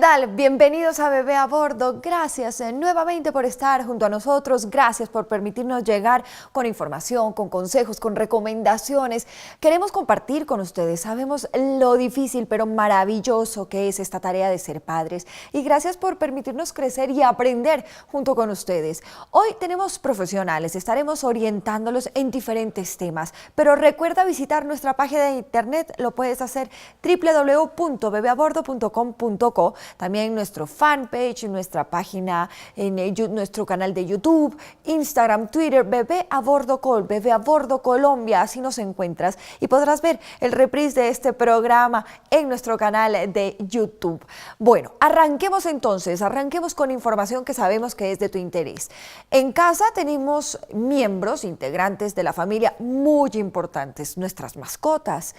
tal? Bienvenidos a Bebé a Bordo. Gracias nuevamente por estar junto a nosotros. Gracias por permitirnos llegar con información, con consejos, con recomendaciones. Queremos compartir con ustedes. Sabemos lo difícil pero maravilloso que es esta tarea de ser padres. Y gracias por permitirnos crecer y aprender junto con ustedes. Hoy tenemos profesionales. Estaremos orientándolos en diferentes temas. Pero recuerda visitar nuestra página de internet. Lo puedes hacer www.bebeabordo.com.co. También nuestro fanpage, nuestra página en nuestro canal de YouTube, Instagram, Twitter, Bebé a Bordo Col, Bebé a Bordo Colombia, así nos encuentras y podrás ver el reprise de este programa en nuestro canal de YouTube. Bueno, arranquemos entonces, arranquemos con información que sabemos que es de tu interés. En casa tenemos miembros, integrantes de la familia muy importantes, nuestras mascotas.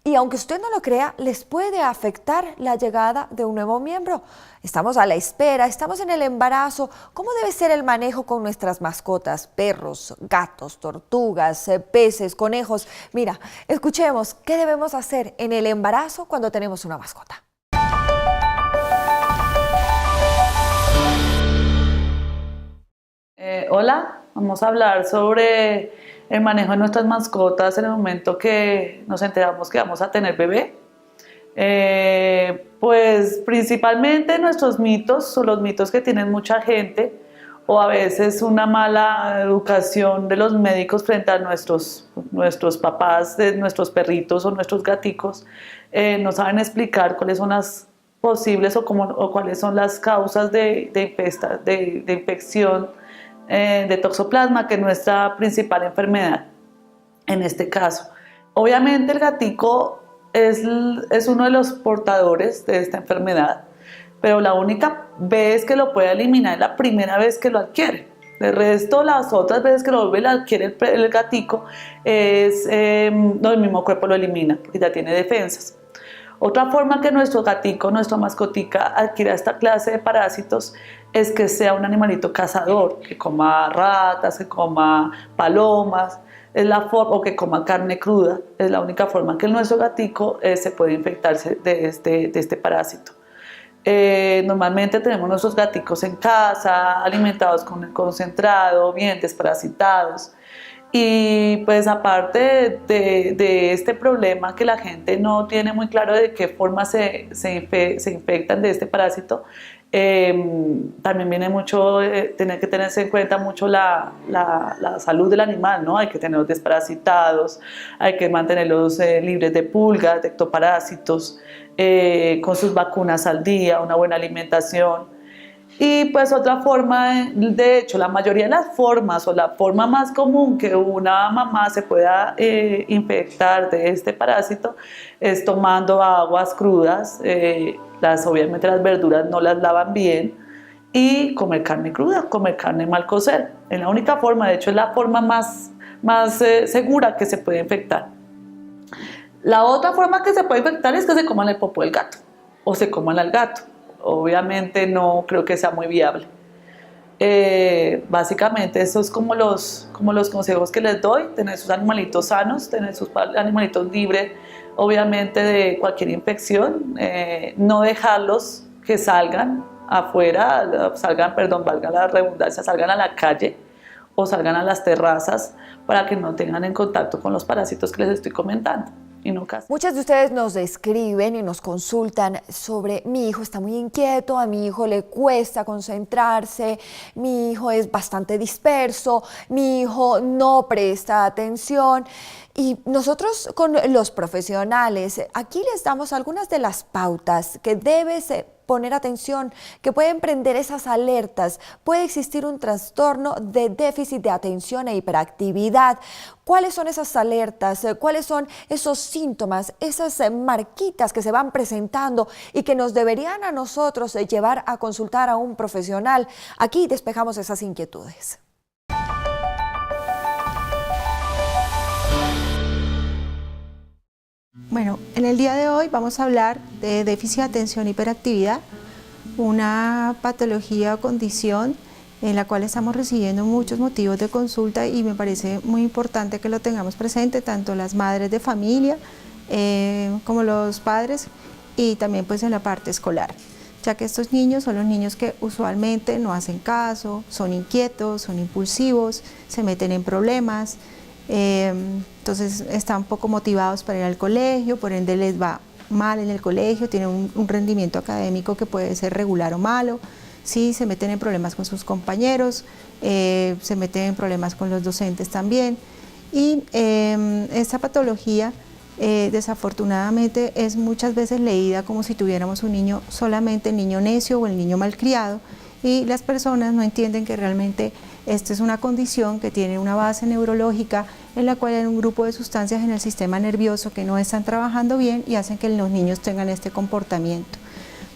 Y aunque usted no lo crea, les puede afectar la llegada de un nuevo miembro. Estamos a la espera, estamos en el embarazo. ¿Cómo debe ser el manejo con nuestras mascotas? Perros, gatos, tortugas, peces, conejos. Mira, escuchemos qué debemos hacer en el embarazo cuando tenemos una mascota. Hola, vamos a hablar sobre el manejo de nuestras mascotas en el momento que nos enteramos que vamos a tener bebé. Pues principalmente nuestros mitos o los mitos que tienen mucha gente, o a veces una mala educación de los médicos frente a nuestros papás de nuestros perritos o nuestros gaticos, no saben explicar cuáles son las posibles o cuáles son las causas de infección de toxoplasma, que es nuestra principal enfermedad en este caso. Obviamente el gatico es uno de los portadores de esta enfermedad, pero la única vez que lo puede eliminar es la primera vez que lo adquiere. De resto, las otras veces que lo vuelve a adquiere el gatico, el mismo cuerpo lo elimina, porque ya tiene defensas. Otra forma que nuestro gatico, nuestra mascotica, adquiera esta clase de parásitos es que sea un animalito cazador, que coma ratas, que coma palomas, o que coma carne cruda. Es la única forma que nuestro gatico se puede infectarse de este parásito. Normalmente tenemos nuestros gaticos en casa, alimentados con el concentrado, bien desparasitados. Y pues aparte de este problema que la gente no tiene muy claro de qué forma se infectan de este parásito, también viene mucho, tener que tenerse en cuenta mucho la salud del animal, ¿no? Hay que tenerlos desparasitados, hay que mantenerlos libres de pulgas, de ectoparásitos, con sus vacunas al día, una buena alimentación. Y pues otra forma, de hecho la mayoría de las formas o la forma más común que una mamá se pueda infectar de este parásito es tomando aguas crudas, obviamente las verduras no las lavan bien, y comer carne cruda, comer carne mal cocer. Es la única forma, de hecho es la forma más segura que se puede infectar. La otra forma que se puede infectar es que se coman el popó del gato o se coman al gato. Obviamente no creo que sea muy viable. Básicamente eso es como los consejos que les doy: tener sus animalitos sanos, tener sus animalitos libres obviamente de cualquier infección, no dejarlos que salgan afuera, valga la redundancia, salgan a la calle o salgan a las terrazas para que no tengan en contacto con los parásitos que les estoy comentando. Muchas de ustedes nos escriben y nos consultan sobre: mi hijo está muy inquieto, a mi hijo le cuesta concentrarse, mi hijo es bastante disperso, mi hijo no presta atención. Y nosotros con los profesionales aquí les damos algunas de las pautas que debes poner atención, que pueden prender esas alertas. Puede existir un trastorno de déficit de atención e hiperactividad. ¿Cuáles son esas alertas? ¿Cuáles son esos síntomas, esas marquitas que se van presentando y que nos deberían a nosotros llevar a consultar a un profesional? Aquí despejamos esas inquietudes. Bueno, en el día de hoy vamos a hablar de déficit de atención e hiperactividad, una patología o condición en la cual estamos recibiendo muchos motivos de consulta, y me parece muy importante que lo tengamos presente, tanto las madres de familia como los padres, y también pues en la parte escolar, ya que estos niños son los niños que usualmente no hacen caso, son inquietos, son impulsivos, se meten en problemas, entonces están poco motivados para ir al colegio, por ende les va mal en el colegio, tienen un rendimiento académico que puede ser regular o malo, sí, se meten en problemas con sus compañeros, se meten en problemas con los docentes también, y esta patología desafortunadamente es muchas veces leída como si tuviéramos un niño, solamente el niño necio o el niño malcriado, y las personas no entienden que realmente esta es una condición que tiene una base neurológica en la cual hay un grupo de sustancias en el sistema nervioso que no están trabajando bien y hacen que los niños tengan este comportamiento.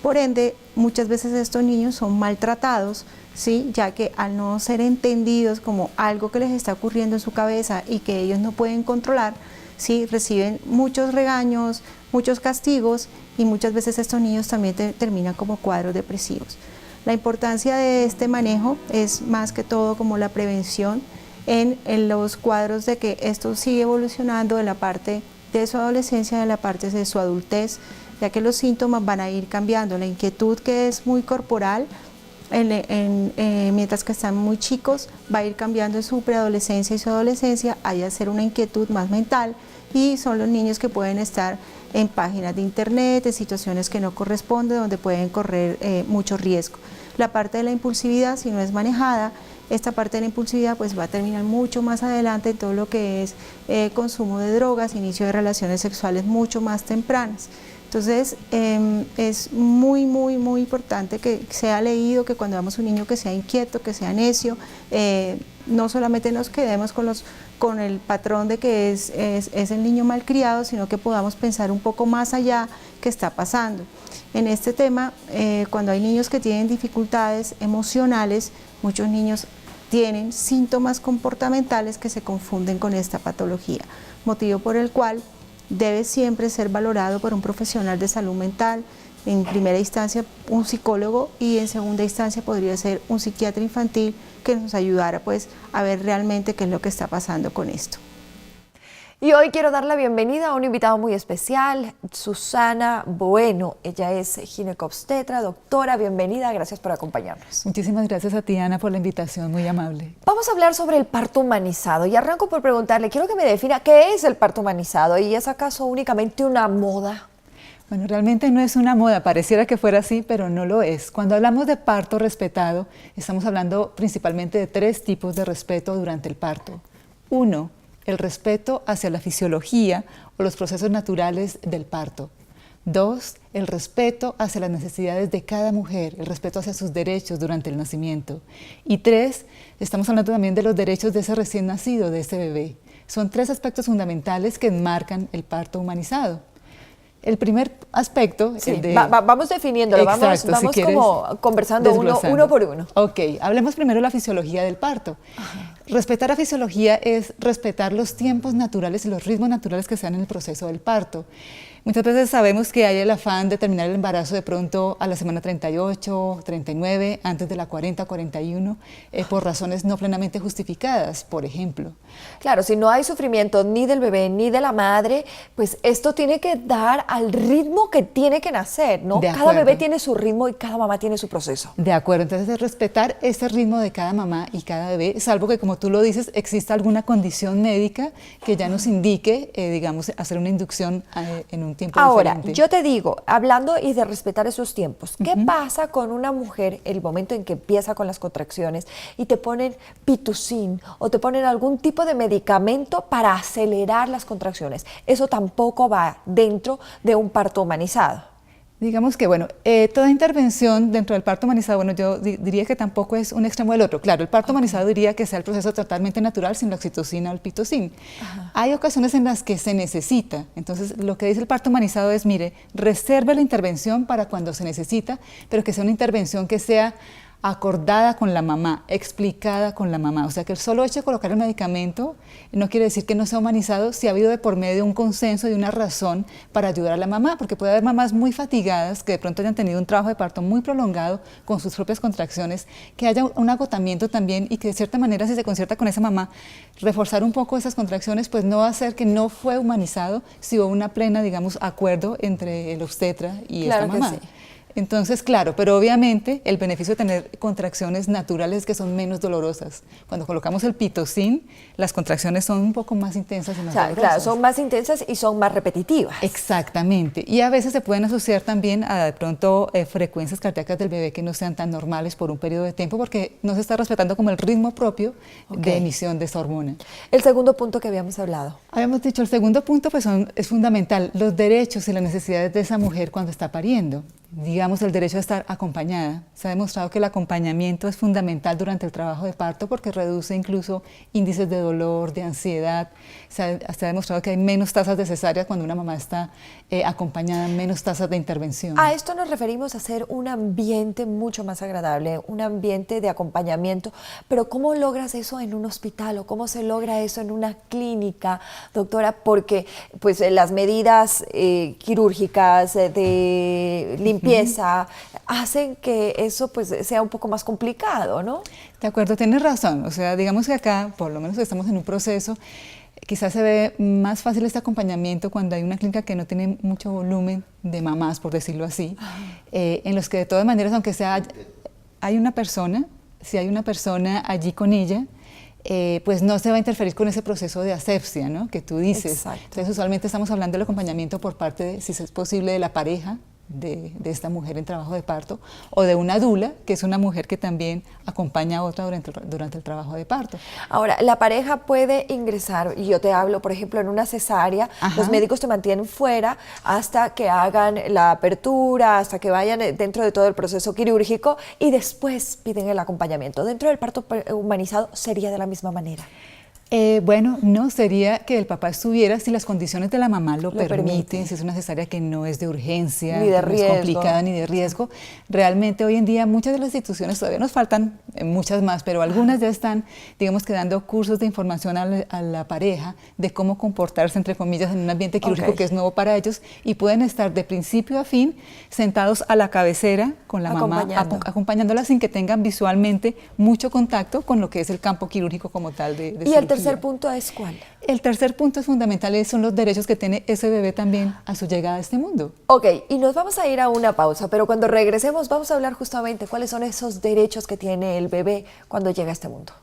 Por ende, muchas veces estos niños son maltratados, ¿sí? Ya que al no ser entendidos como algo que les está ocurriendo en su cabeza y que ellos no pueden controlar, ¿sí? Reciben muchos regaños, muchos castigos, y muchas veces estos niños también terminan como cuadros depresivos. La importancia de este manejo es más que todo como la prevención en los cuadros de que esto sigue evolucionando de la parte de su adolescencia, de la parte de su adultez, ya que los síntomas van a ir cambiando. La inquietud, que es muy corporal, mientras que están muy chicos, va a ir cambiando en su preadolescencia y su adolescencia, hay a ser una inquietud más mental, y son los niños que pueden estar en páginas de internet, en situaciones que no corresponden, donde pueden correr mucho riesgo. La parte de la impulsividad, si no es manejada, esta parte de la impulsividad pues va a terminar mucho más adelante en todo lo que es consumo de drogas, inicio de relaciones sexuales mucho más tempranas. Entonces es muy importante que sea leído, que cuando veamos un niño que sea inquieto, que sea necio, no solamente nos quedemos con el patrón de que es el niño malcriado, sino que podamos pensar un poco más allá qué está pasando. En este tema, cuando hay niños que tienen dificultades emocionales, muchos niños tienen síntomas comportamentales que se confunden con esta patología, motivo por el cual debe siempre ser valorado por un profesional de salud mental, en primera instancia un psicólogo, y en segunda instancia podría ser un psiquiatra infantil que nos ayudara pues a ver realmente qué es lo que está pasando con esto. Y hoy quiero dar la bienvenida a un invitado muy especial, Susana Bueno. Ella es ginecobstetra, doctora, bienvenida, gracias por acompañarnos. Muchísimas gracias a ti, Ana, por la invitación, muy amable. Vamos a hablar sobre el parto humanizado y arranco por preguntarle, quiero que me defina qué es el parto humanizado y es acaso únicamente una moda. Bueno, realmente no es una moda, pareciera que fuera así, pero no lo es. Cuando hablamos de parto respetado, estamos hablando principalmente de 3 tipos de respeto durante el parto. 1, el respeto hacia la fisiología o los procesos naturales del parto. 2, el respeto hacia las necesidades de cada mujer, el respeto hacia sus derechos durante el nacimiento. Y 3, estamos hablando también de los derechos de ese recién nacido, de ese bebé. Son 3 aspectos fundamentales que enmarcan el parto humanizado. El primer aspecto, sí, el de... vamos definiéndolo, exacto, vamos si como conversando uno por uno. Ok, hablemos primero de la fisiología del parto. Ajá. Respetar la fisiología es respetar los tiempos naturales y los ritmos naturales que se dan en el proceso del parto. Muchas veces sabemos que hay el afán de terminar el embarazo de pronto a la semana 38, 39, antes de la 40, 41, por razones no plenamente justificadas, por ejemplo. Claro, si no hay sufrimiento ni del bebé ni de la madre, pues esto tiene que dar al ritmo que tiene que nacer, ¿no? Cada bebé tiene su ritmo y cada mamá tiene su proceso. De acuerdo, entonces es respetar ese ritmo de cada mamá y cada bebé, salvo que, como tú lo dices, exista alguna condición médica que ya nos indique, digamos, hacer una inducción en un tiempo Ahora, diferente. yo te digo, hablando y de respetar esos tiempos, ¿qué pasa con una mujer el momento en que empieza con las contracciones y te ponen pitocin o te ponen algún tipo de medicamento para acelerar las contracciones? Eso tampoco va dentro de un parto humanizado. Digamos que, bueno, toda intervención dentro del parto humanizado, bueno, yo diría que tampoco es un extremo del otro. Claro, el parto humanizado diría que sea el proceso totalmente natural sin la oxitocina o el pitocin. Hay ocasiones en las que se necesita. Entonces, lo que dice el parto humanizado es, mire, reserve la intervención para cuando se necesita, pero que sea una intervención que sea acordada con la mamá, explicada con la mamá. O sea, que el solo hecho de colocar el medicamento no quiere decir que no sea humanizado si ha habido de por medio un consenso y una razón para ayudar a la mamá, porque puede haber mamás muy fatigadas que de pronto hayan tenido un trabajo de parto muy prolongado con sus propias contracciones, que haya un agotamiento también y que de cierta manera, si se concierta con esa mamá, reforzar un poco esas contracciones, pues no va a ser que no fue humanizado si hubo una plena, digamos, acuerdo entre el obstetra y esta mamá. Sí. Entonces, claro, pero obviamente el beneficio de tener contracciones naturales que son menos dolorosas. Cuando colocamos el pitocin, las contracciones son un poco más intensas y más dolorosas. Claro, son más intensas y son más repetitivas. Exactamente. Y a veces se pueden asociar también a de pronto frecuencias cardíacas del bebé que no sean tan normales por un periodo de tiempo porque no se está respetando como el ritmo propio de emisión de esa hormona. El segundo punto que habíamos hablado. Habíamos dicho, el segundo punto pues es fundamental, los derechos y las necesidades de esa mujer cuando está pariendo. Digamos, el derecho a estar acompañada. Se ha demostrado que el acompañamiento es fundamental durante el trabajo de parto porque reduce incluso índices de dolor, de ansiedad. Se ha demostrado que hay menos tasas de cesárea cuando una mamá está acompañada, menos tasas de intervención. A esto nos referimos a hacer un ambiente mucho más agradable, un ambiente de acompañamiento. Pero ¿cómo logras eso en un hospital o cómo se logra eso en una clínica, doctora? Porque pues, las medidas quirúrgicas de limpieza hacen que eso pues, sea un poco más complicado, ¿no? De acuerdo, tienes razón. O sea, digamos que acá, por lo menos estamos en un proceso, quizás se ve más fácil este acompañamiento cuando hay una clínica que no tiene mucho volumen de mamás, por decirlo así, en los que de todas maneras, aunque sea, hay una persona, si hay una persona allí con ella, pues no se va a interferir con ese proceso de asepsia, ¿no? Que tú dices. Exacto. Entonces, usualmente estamos hablando del acompañamiento por parte de, si es posible, de la pareja de esta mujer en trabajo de parto, o de una dula, que es una mujer que también acompaña a otra durante el trabajo de parto. Ahora, la pareja puede ingresar, y yo te hablo, por ejemplo, en una cesárea, los médicos te mantienen fuera hasta que hagan la apertura, hasta que vayan dentro de todo el proceso quirúrgico y después piden el acompañamiento. Dentro del parto humanizado sería de la misma manera. Bueno, no, sería que el papá estuviera si las condiciones de la mamá lo permiten, si es una cesárea que no es de urgencia, ni de no es complicada ni de riesgo. Realmente hoy en día muchas de las instituciones, todavía nos faltan muchas más, pero algunas ya están, digamos que dando cursos de información a la pareja de cómo comportarse, entre comillas, en un ambiente quirúrgico que es nuevo para ellos y pueden estar de principio a fin sentados a la cabecera con la mamá, acompañándola sin que tengan visualmente mucho contacto con lo que es el campo quirúrgico como tal de ¿Y el tercer punto es cuál? El tercer punto es fundamental, son los derechos que tiene ese bebé también a su llegada a este mundo. Ok, y nos vamos a ir a una pausa, pero cuando regresemos vamos a hablar justamente cuáles son esos derechos que tiene el bebé cuando llega a este mundo.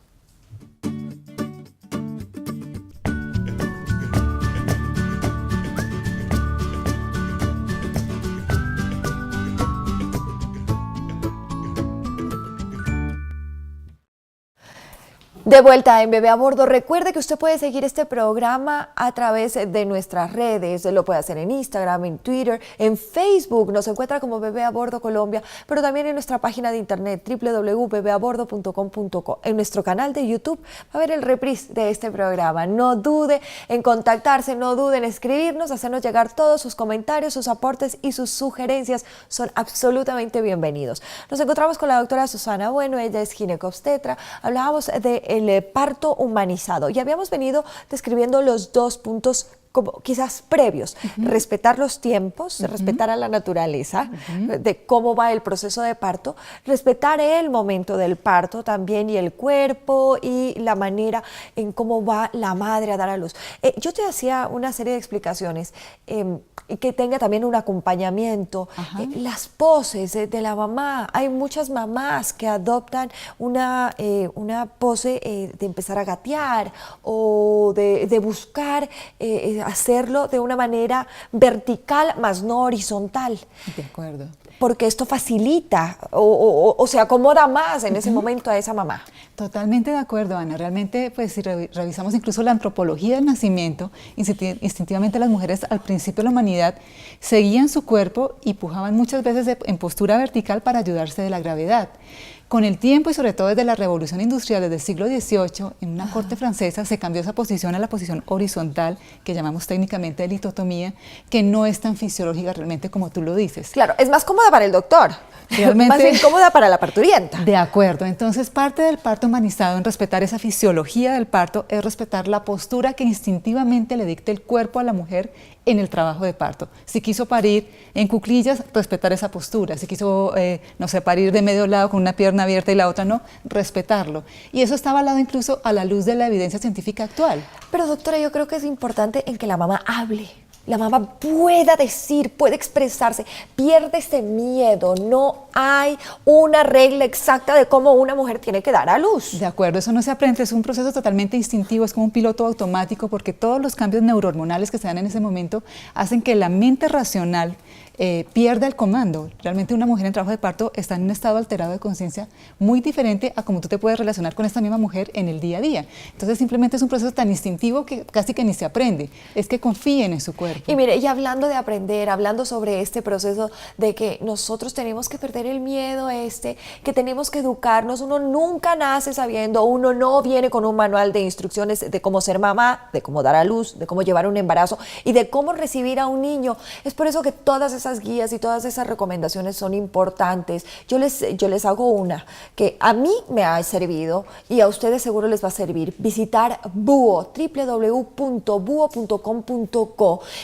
De vuelta en Bebé a Bordo, recuerde que usted puede seguir este programa a través de nuestras redes, lo puede hacer en Instagram, en Twitter, en Facebook, nos encuentra como Bebé a Bordo Colombia, pero también en nuestra página de internet www.bebeabordo.com.co. En nuestro canal de YouTube va a ver el reprise de este programa. No dude en contactarse, no dude en escribirnos, hacernos llegar todos sus comentarios, sus aportes y sus sugerencias, son absolutamente bienvenidos. Nos encontramos con la doctora Susana Bueno, ella es ginecobstetra, hablábamos de el parto humanizado y habíamos venido describiendo los dos puntos como quizás previos, respetar los tiempos, respetar a la naturaleza, de cómo va el proceso de parto, respetar el momento del parto también y el cuerpo y la manera en cómo va la madre a dar a luz. Yo te hacía una serie de explicaciones y que tenga también un acompañamiento, las poses de la mamá. Hay muchas mamás que adoptan una pose de empezar a gatear o de buscar hacerlo de una manera vertical más no horizontal. De acuerdo. Porque esto facilita o se acomoda más en ese momento a esa mamá. Totalmente de acuerdo, Ana. Realmente, pues si revisamos incluso la antropología del nacimiento, instintivamente las mujeres al principio de la humanidad seguían su cuerpo y pujaban muchas veces en postura vertical para ayudarse de la gravedad. Con el tiempo y sobre todo desde la Revolución Industrial, desde el siglo XVIII, en una corte francesa se cambió esa posición a la posición horizontal, que llamamos técnicamente de litotomía, que no es tan fisiológica realmente como tú lo dices. Claro, es más cómoda para el doctor, realmente, más bien cómoda para la parturienta. De acuerdo, entonces parte del parto humanizado en respetar esa fisiología del parto es respetar la postura que instintivamente le dicta el cuerpo a la mujer en el trabajo de parto. Si quiso parir en cuclillas, respetar esa postura. Si quiso, no sé, parir de medio lado con una pierna abierta y la otra no, respetarlo. Y eso está avalado incluso a la luz de la evidencia científica actual. Pero doctora, yo creo que es importante en que la mamá hable. la mamá pueda decir, puede expresarse, pierde ese miedo. No hay una regla exacta de cómo una mujer tiene que dar a luz. De acuerdo, eso no se aprende, es un proceso totalmente instintivo, es como un piloto automático, porque todos los cambios neurohormonales que se dan en ese momento hacen que la mente racional pierda el comando. Realmente una mujer en trabajo de parto está en un estado alterado de conciencia muy diferente a cómo tú te puedes relacionar con esta misma mujer en el día a día. Entonces simplemente es un proceso tan instintivo que casi que ni se aprende, es que confíen en su cuerpo. Y mire, y hablando de aprender, hablando sobre este proceso de que nosotros tenemos que perder el miedo que tenemos que educarnos, uno nunca nace sabiendo, uno no viene con un manual de instrucciones de cómo ser mamá, de cómo dar a luz, de cómo llevar un embarazo y de cómo recibir a un niño. Es por eso que todas esas guías y todas esas recomendaciones son importantes. Yo les hago una que a mí me ha servido y a ustedes seguro les va a servir. Visitar Buo, www.buo.com.co.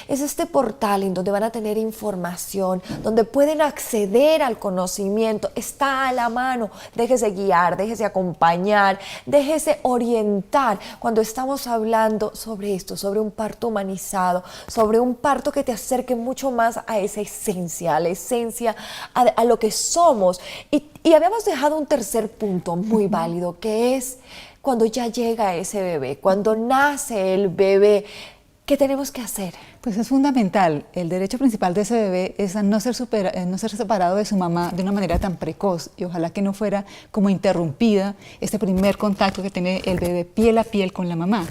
Es este portal en donde van a tener información, donde pueden acceder al conocimiento. Está a la mano. Déjese guiar, déjese acompañar, déjese orientar cuando estamos hablando sobre esto, sobre un parto humanizado, sobre un parto que te acerque mucho más a esa esencia, a la esencia, a lo que somos. Y habíamos dejado un tercer punto muy válido, que es cuando ya llega ese bebé, cuando nace el bebé, ¿qué tenemos que hacer? Pues es fundamental. El derecho principal de ese bebé es a no ser separado de su mamá de una manera tan precoz y ojalá que no fuera como interrumpida este primer contacto que tiene el bebé piel a piel con la mamá.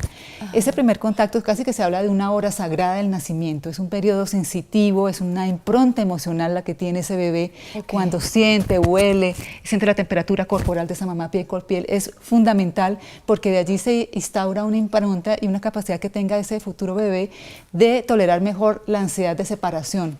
Ajá. Ese primer contacto casi que se habla de una hora sagrada del nacimiento. Es un periodo sensitivo, es una impronta emocional la que tiene ese bebé cuando siente, huele, siente la temperatura corporal de esa mamá piel con piel. Es fundamental porque de allí se instaura una impronta y una capacidad que tenga ese futuro bebé de tolerar mejor la ansiedad de separación.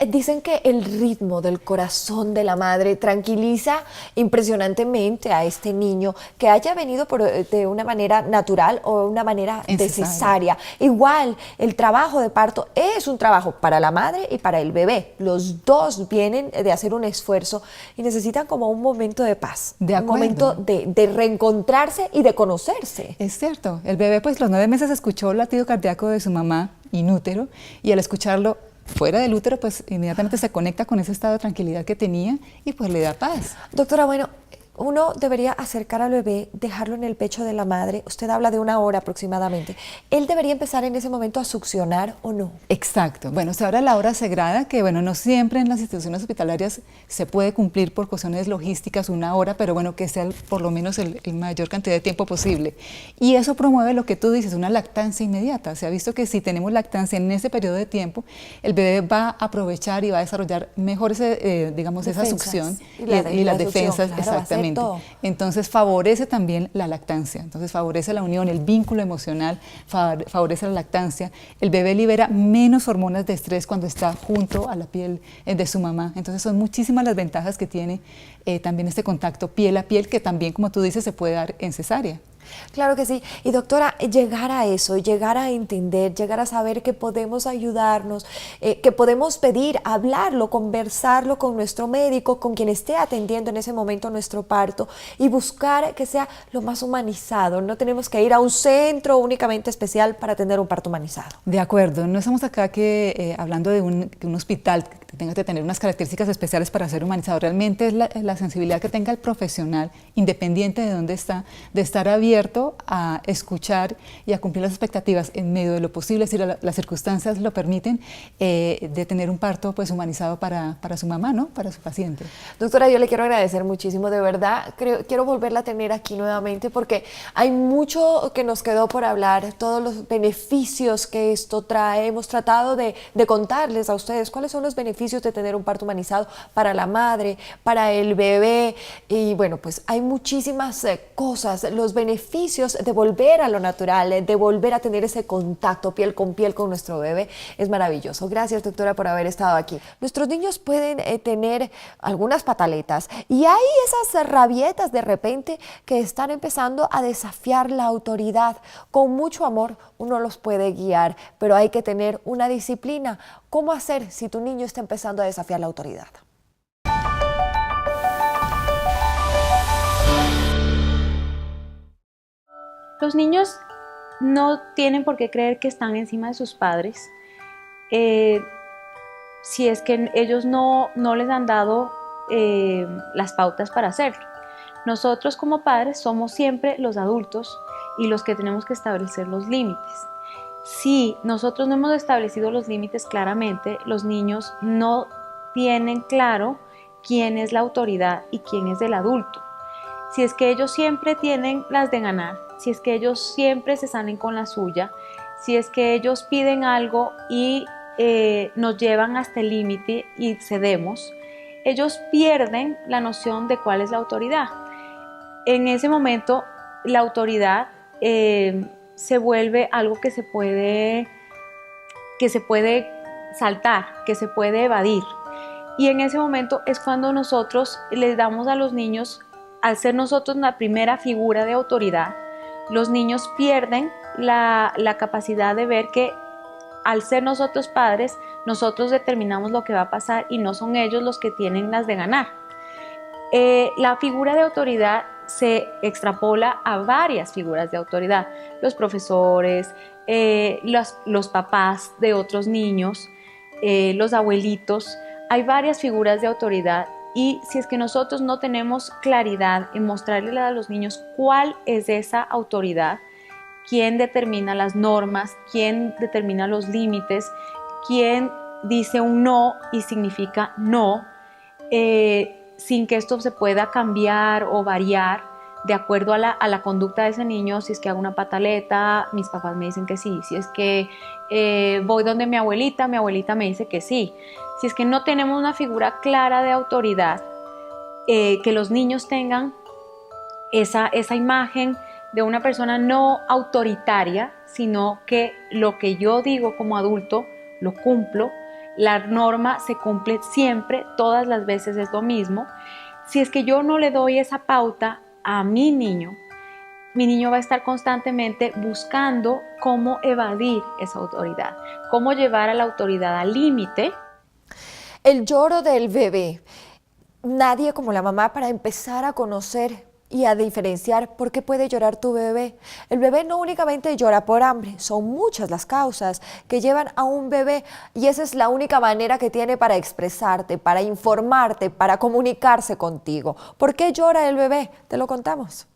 Dicen que el ritmo del corazón de la madre tranquiliza impresionantemente a este niño que haya venido de una manera natural o de una manera cesárea. Igual, el trabajo de parto es un trabajo para la madre y para el bebé. Los dos vienen de hacer un esfuerzo y necesitan como un momento de paz, de acuerdo, un momento de reencontrarse y de conocerse. Es cierto, el bebé pues los 9 meses escuchó el latido cardíaco de su mamá in útero y al escucharlo fuera del útero, pues inmediatamente se conecta con ese estado de tranquilidad que tenía y pues le da paz. Doctora, bueno, uno debería acercar al bebé, dejarlo en el pecho de la madre. Usted habla de 1 hora aproximadamente. ¿Él debería empezar en ese momento a succionar o no? Exacto. Bueno, se habla de la hora sagrada, que bueno, no siempre en las instituciones hospitalarias se puede cumplir por cuestiones logísticas 1 hora, pero bueno, que sea por lo menos el mayor cantidad de tiempo posible. Y eso promueve lo que tú dices, una lactancia inmediata. Se ha visto que si tenemos lactancia en ese periodo de tiempo, el bebé va a aprovechar y va a desarrollar mejor digamos, esa succión y las defensas, claro, exactamente. Entonces favorece también la lactancia, entonces favorece la unión, el vínculo emocional, favorece la lactancia. El bebé libera menos hormonas de estrés cuando está junto a la piel de su mamá. Entonces son muchísimas las ventajas que tiene también este contacto piel a piel, que también, como tú dices, se puede dar en cesárea. Claro que sí. Y doctora, llegar a eso, llegar a entender, llegar a saber que podemos ayudarnos, que podemos pedir, hablarlo, conversarlo con nuestro médico, con quien esté atendiendo en ese momento nuestro parto y buscar que sea lo más humanizado. No tenemos que ir a un centro únicamente especial para tener un parto humanizado. De acuerdo, no estamos acá hablando de un hospital que tenga que tener unas características especiales para ser humanizado. Realmente es la sensibilidad que tenga el profesional, independiente de dónde está, de estar abierto a escuchar y a cumplir las expectativas en medio de lo posible, si las circunstancias lo permiten, de tener un parto pues humanizado para su mamá, ¿no? Para su paciente. Doctora, yo le quiero agradecer muchísimo, de verdad. Quiero volverla a tener aquí nuevamente porque hay mucho que nos quedó por hablar, todos los beneficios que esto trae. Hemos tratado de contarles a ustedes cuáles son los beneficios de tener un parto humanizado para la madre, para el bebé, y bueno, pues hay muchísimas cosas, los beneficios de volver a lo natural, de volver a tener ese contacto piel con nuestro bebé, es maravilloso. Gracias, doctora, por haber estado aquí. Nuestros niños pueden tener algunas pataletas y hay esas rabietas de repente que están empezando a desafiar la autoridad. Con mucho amor uno los puede guiar, pero hay que tener una disciplina. ¿Cómo hacer si tu niño está empezando a desafiar la autoridad? Los niños no tienen por qué creer que están encima de sus padres. si es que ellos no les han dado las pautas para hacerlo. Nosotros como padres somos siempre los adultos y los que tenemos que establecer los límites. Si nosotros no hemos establecido los límites claramente, los niños no tienen claro quién es la autoridad y quién es el adulto. Si es que ellos siempre tienen las de ganar, si es que ellos siempre se salen con la suya, si es que ellos piden algo y nos llevan hasta el límite y cedemos, ellos pierden la noción de cuál es la autoridad. En ese momento, la autoridad se vuelve algo que se puede saltar, que se puede evadir. Y en ese momento es cuando nosotros les damos a los niños, al ser nosotros la primera figura de autoridad, los niños pierden la capacidad de ver que al ser nosotros padres, nosotros determinamos lo que va a pasar y no son ellos los que tienen las de ganar. La figura de autoridad se extrapola a varias figuras de autoridad, los profesores, los papás de otros niños, los abuelitos. Hay varias figuras de autoridad y si es que nosotros no tenemos claridad en mostrarle a los niños cuál es esa autoridad, quién determina las normas, quién determina los límites, quién dice un no y significa no, sin que esto se pueda cambiar o variar de acuerdo a la conducta de ese niño. Si es que hago una pataleta, mis papás me dicen que sí. Si es que voy donde mi abuelita me dice que sí. Si es que no tenemos una figura clara de autoridad, que los niños tengan esa imagen de una persona no autoritaria, sino que lo que yo digo como adulto lo cumplo, la norma se cumple siempre, todas las veces es lo mismo. Si es que yo no le doy esa pauta a mi niño va a estar constantemente buscando cómo evadir esa autoridad, cómo llevar a la autoridad al límite. El lloro del bebé. Nadie como la mamá para empezar a conocer y a diferenciar por qué puede llorar tu bebé. El bebé no únicamente llora por hambre, son muchas las causas que llevan a un bebé y esa es la única manera que tiene para expresarte, para informarte, para comunicarse contigo. ¿Por qué llora el bebé? Te lo contamos.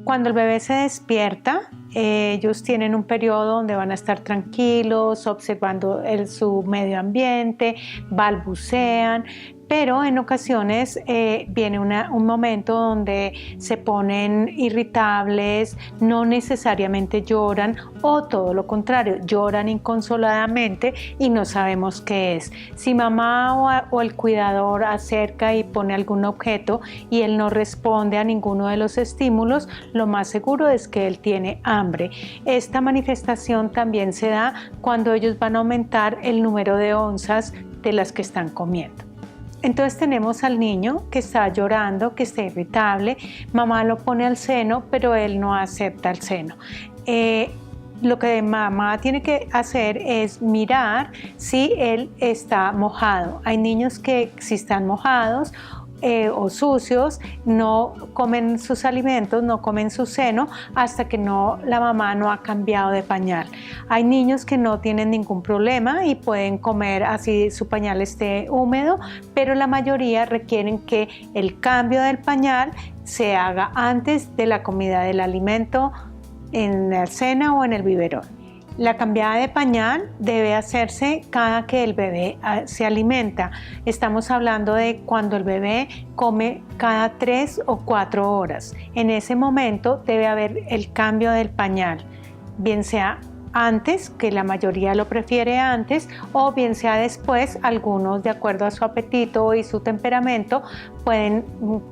Cuando el bebé se despierta, ellos tienen un periodo donde van a estar tranquilos, observando su medio ambiente, balbucean, pero en ocasiones viene un momento donde se ponen irritables, no necesariamente lloran o todo lo contrario, lloran inconsoladamente y no sabemos qué es. Si mamá o el cuidador acerca y pone algún objeto y él no responde a ninguno de los estímulos, lo más seguro es que él tiene hambre. Esta manifestación también se da cuando ellos van a aumentar el número de onzas de las que están comiendo. Entonces tenemos al niño que está llorando, que está irritable, mamá lo pone al seno, pero él no acepta el seno. Lo que mamá tiene que hacer es mirar si él está mojado. Hay niños que si están mojados o sucios, no comen sus alimentos, no comen su seno hasta que la mamá no ha cambiado de pañal. Hay niños que no tienen ningún problema y pueden comer así su pañal esté húmedo, pero la mayoría requieren que el cambio del pañal se haga antes de la comida del alimento en la cena o en el biberón. La cambiada de pañal debe hacerse cada que el bebé se alimenta. Estamos hablando de cuando el bebé come cada 3 o 4 horas. En ese momento debe haber el cambio del pañal, bien sea antes, que la mayoría lo prefiere antes, o bien sea después. Algunos, de acuerdo a su apetito y su temperamento, pueden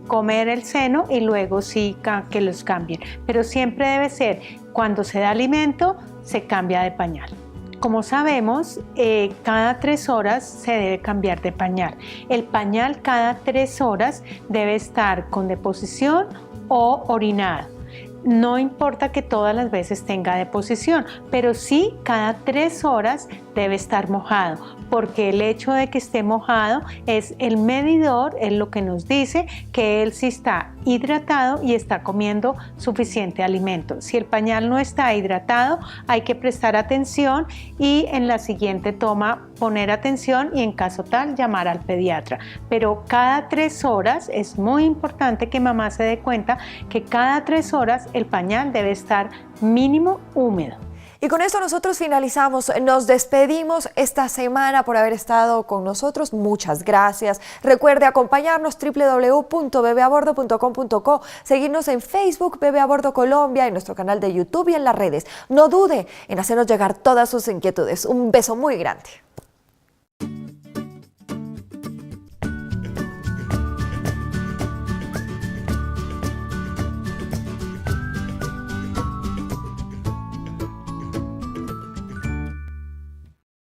comer el seno y luego sí que los cambien. Pero siempre debe ser cuando se da alimento, se cambia de pañal. Como sabemos, cada 3 horas se debe cambiar de pañal. El pañal cada 3 horas debe estar con deposición o orinado. No importa que todas las veces tenga deposición, pero sí cada 3 horas debe estar mojado, porque el hecho de que esté mojado es el medidor, es lo que nos dice que él sí está hidratado y está comiendo suficiente alimento. Si el pañal no está hidratado, hay que prestar atención y en la siguiente toma poner atención y en caso tal llamar al pediatra. Pero cada 3 horas es muy importante que mamá se dé cuenta que cada 3 horas el pañal debe estar mínimo húmedo. Y con esto nosotros finalizamos, nos despedimos esta semana por haber estado con nosotros, muchas gracias. Recuerde acompañarnos www.bebeabordo.com.co, seguirnos en Facebook, Bebé a Bordo Colombia, en nuestro canal de YouTube y en las redes. No dude en hacernos llegar todas sus inquietudes. Un beso muy grande.